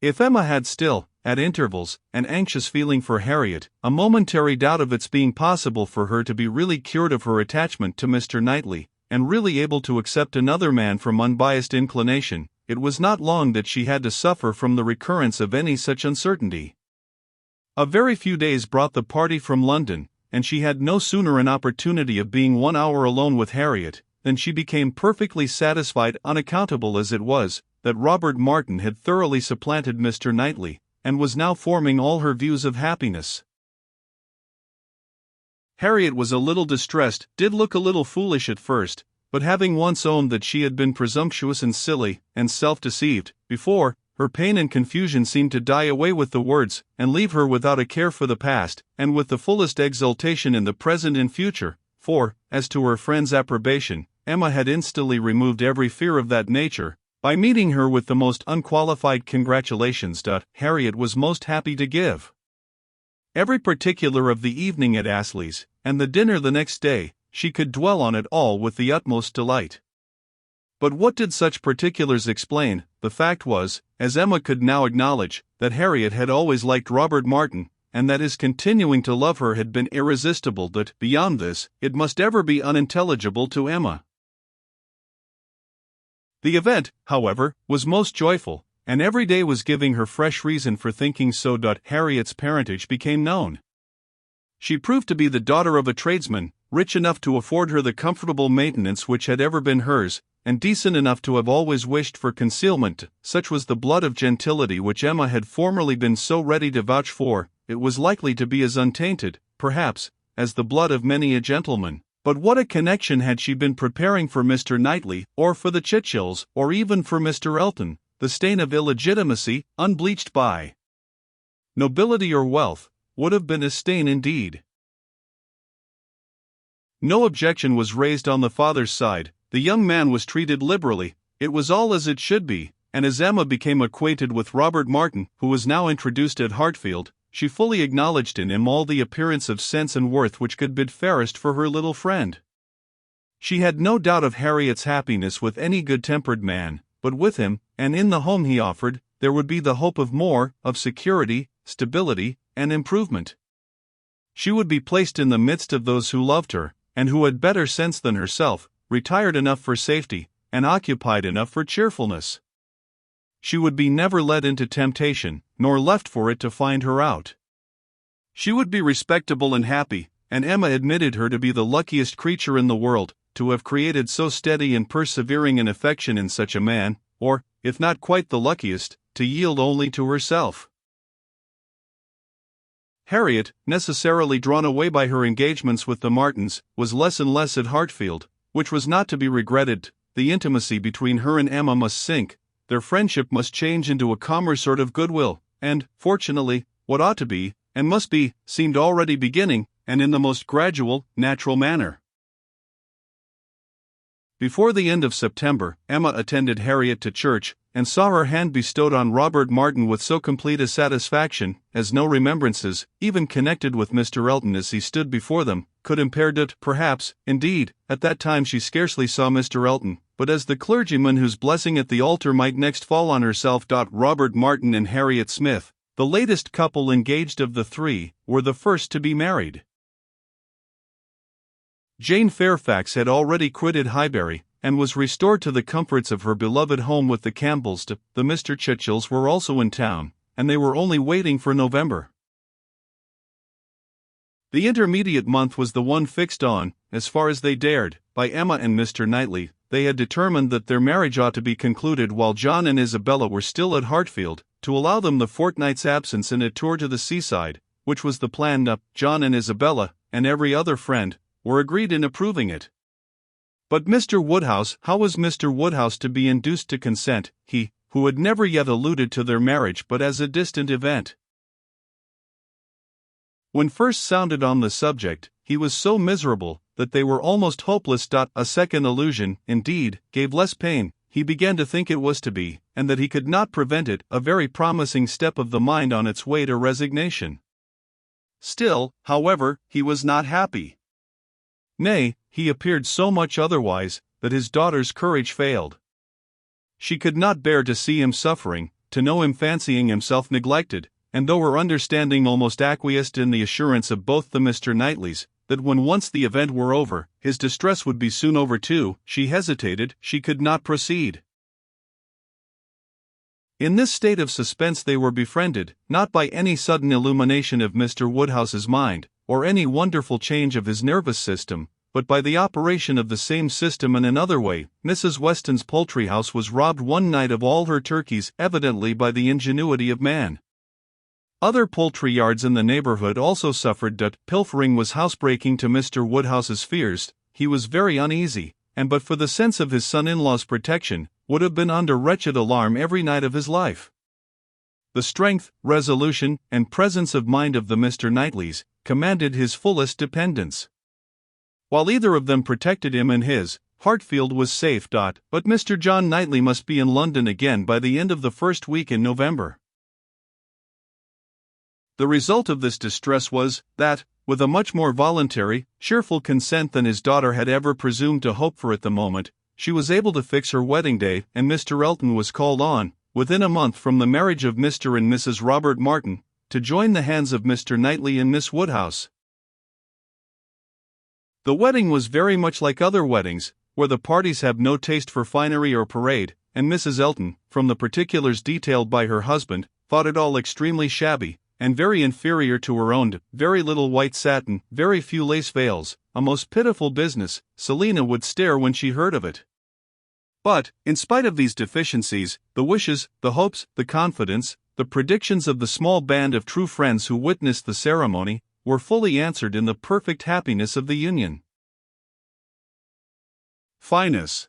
If Emma had still, at intervals, an anxious feeling for Harriet, a momentary doubt of its being possible for her to be really cured of her attachment to Mr. Knightley, and really able to accept another man from unbiased inclination, it was not long that she had to suffer from the recurrence of any such uncertainty. A very few days brought the party from London, and she had no sooner an opportunity of being 1 hour alone with Harriet, than she became perfectly satisfied, unaccountable as it was, that Robert Martin had thoroughly supplanted Mr. Knightley, and was now forming all her views of happiness. Harriet was a little distressed, did look a little foolish at first, but having once owned that she had been presumptuous and silly, and self-deceived, before, her pain and confusion seemed to die away with the words, and leave her without a care for the past, and with the fullest exultation in the present and future, for, as to her friend's approbation, Emma had instantly removed every fear of that nature, by meeting her with the most unqualified congratulations. Harriet was most happy to give. Every particular of the evening at Astley's, and the dinner the next day, she could dwell on it all with the utmost delight. But what did such particulars explain? The fact was, as Emma could now acknowledge, that Harriet had always liked Robert Martin, and that his continuing to love her had been irresistible. That, beyond this, it must ever be unintelligible to Emma. The event, however, was most joyful, and every day was giving her fresh reason for thinking so. Harriet's parentage became known. She proved to be the daughter of a tradesman, rich enough to afford her the comfortable maintenance which had ever been hers, and decent enough to have always wished for concealment. Such was the blood of gentility which Emma had formerly been so ready to vouch for. It was likely to be as untainted, perhaps, as the blood of many a gentleman. But what a connection had she been preparing for Mr. Knightley, or for the Chitchills, or even for Mr. Elton, the stain of illegitimacy, unbleached by nobility or wealth, would have been a stain indeed. No objection was raised on the father's side, the young man was treated liberally, it was all as it should be, and as Emma became acquainted with Robert Martin, who was now introduced at Hartfield, she fully acknowledged in him all the appearance of sense and worth which could bid fairest for her little friend. She had no doubt of Harriet's happiness with any good-tempered man, but with him, and in the home he offered, there would be the hope of more, of security, stability, and improvement. She would be placed in the midst of those who loved her, and who had better sense than herself, retired enough for safety, and occupied enough for cheerfulness. She would be never led into temptation, nor left for it to find her out. She would be respectable and happy, and Emma admitted her to be the luckiest creature in the world, to have created so steady and persevering an affection in such a man, or, if not quite the luckiest, to yield only to herself. Harriet, necessarily drawn away by her engagements with the Martins, was less and less at Hartfield, which was not to be regretted. The intimacy between her and Emma must sink, their friendship must change into a calmer sort of goodwill, and, fortunately, what ought to be, and must be, seemed already beginning, and in the most gradual, natural manner. Before the end of September, Emma attended Harriet to church, and saw her hand bestowed on Robert Martin with so complete a satisfaction, as no remembrances, even connected with Mr. Elton as he stood before them, could impair it. Perhaps, indeed, at that time she scarcely saw Mr. Elton, but as the clergyman whose blessing at the altar might next fall on herself. Robert Martin and Harriet Smith, the latest couple engaged of the three, were the first to be married. Jane Fairfax had already quitted Highbury, and was restored to the comforts of her beloved home with the Campbells. The Mr. Chitchills were also in town, and they were only waiting for November. The intermediate month was the one fixed on, as far as they dared, by Emma and Mr. Knightley. They had determined that their marriage ought to be concluded while John and Isabella were still at Hartfield, to allow them the fortnight's absence and a tour to the seaside, which was the plan. John and Isabella, and every other friend, were agreed in approving it. But Mr. Woodhouse, how was Mr. Woodhouse to be induced to consent, he, who had never yet alluded to their marriage but as a distant event? When first sounded on the subject, he was so miserable that they were almost hopeless. A second allusion, indeed, gave less pain. He began to think it was to be, and that he could not prevent it, a very promising step of the mind on its way to resignation. Still, however, he was not happy. Nay, he appeared so much otherwise, that his daughter's courage failed. She could not bear to see him suffering, to know him fancying himself neglected, and though her understanding almost acquiesced in the assurance of both the Mr. Knightleys, that when once the event were over, his distress would be soon over too, she hesitated, she could not proceed. In this state of suspense they were befriended, not by any sudden illumination of Mr. Woodhouse's mind, or any wonderful change of his nervous system, but by the operation of the same system in another way. Mrs. Weston's poultry house was robbed one night of all her turkeys, evidently by the ingenuity of man. Other poultry yards in the neighborhood also suffered. Pilfering was housebreaking to Mr. Woodhouse's fears. He was very uneasy, and but for the sense of his son-in-law's protection, would have been under wretched alarm every night of his life. The strength, resolution, and presence of mind of the Mr. Knightleys commanded his fullest dependence. While either of them protected him and his, Hartfield was safe. But Mr. John Knightley must be in London again by the end of the first week in November. The result of this distress was, that, with a much more voluntary, cheerful consent than his daughter had ever presumed to hope for at the moment, she was able to fix her wedding day, and Mr. Elton was called on, within a month from the marriage of Mr. and Mrs. Robert Martin, to join the hands of Mr. Knightley and Miss Woodhouse. The wedding was very much like other weddings, where the parties have no taste for finery or parade, and Mrs. Elton, from the particulars detailed by her husband, thought it all extremely shabby, and very inferior to her own. Very little white satin, very few lace veils, a most pitiful business. Selina would stare when she heard of it. But, in spite of these deficiencies, the wishes, the hopes, the confidence, the predictions of the small band of true friends who witnessed the ceremony, were fully answered in the perfect happiness of the union. Fineness.